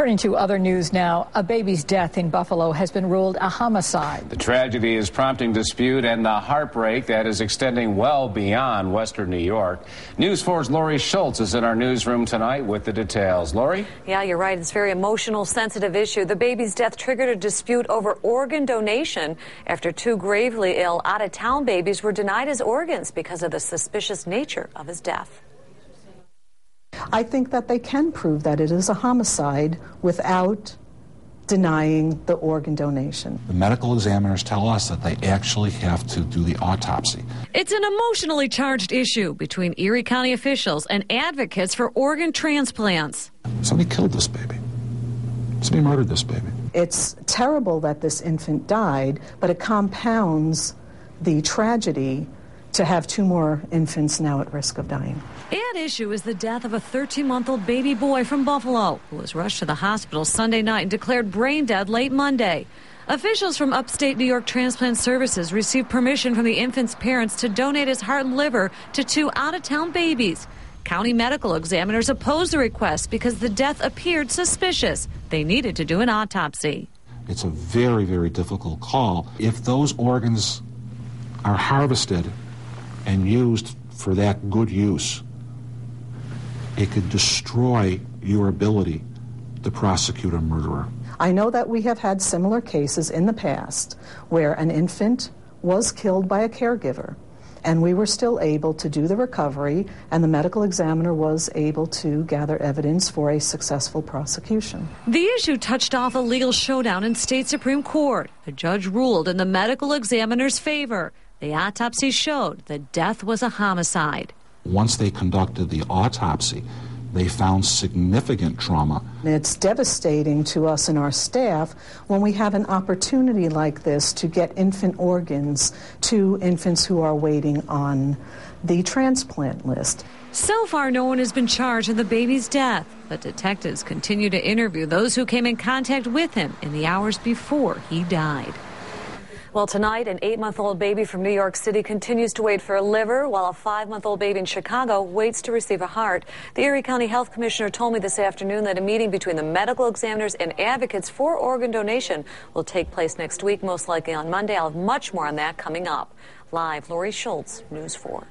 Turning to other news now, a baby's death in Buffalo has been ruled a homicide. The tragedy is prompting dispute and the heartbreak that is extending well beyond western New York. News 4's Lori Schultz is in our newsroom tonight with the details. Lori? Yeah, you're right. It's a very emotional, sensitive issue. The baby's death triggered a dispute over organ donation after two gravely ill out-of-town babies were denied his organs because of the suspicious nature of his death. I think that they can prove that it is a homicide without denying the organ donation. The medical examiners tell us that they actually have to do the autopsy. It's an emotionally charged issue between Erie County officials and advocates for organ transplants. Somebody killed this baby. Somebody murdered this baby. It's terrible that this infant died, but it compounds the tragedy to have two more infants now at risk of dying. At issue is the death of a 13-month-old baby boy from Buffalo who was rushed to the hospital Sunday night and declared brain dead late Monday. Officials from upstate New York Transplant Services received permission from the infant's parents to donate his heart and liver to two out-of-town babies. County medical examiners opposed the request because the death appeared suspicious. They needed to do an autopsy. It's a very, very difficult call. If those organs are harvested and used for that good use, it could destroy your ability to prosecute a murderer. I know that we have had similar cases in the past where an infant was killed by a caregiver and we were still able to do the recovery and the medical examiner was able to gather evidence for a successful prosecution. The issue touched off a legal showdown in state Supreme Court. A judge ruled in the medical examiner's favor. The autopsy showed the death was a homicide. Once they conducted the autopsy, they found significant trauma. It's devastating to us and our staff when we have an opportunity like this to get infant organs to infants who are waiting on the transplant list. So far, no one has been charged in the baby's death, but detectives continue to interview those who came in contact with him in the hours before he died. Well, tonight, an 8-month-old baby from New York City continues to wait for a liver, while a 5-month-old baby in Chicago waits to receive a heart. The Erie County Health Commissioner told me this afternoon that a meeting between the medical examiners and advocates for organ donation will take place next week, most likely on Monday. I'll have much more on that coming up. Live, Lori Schultz, News 4.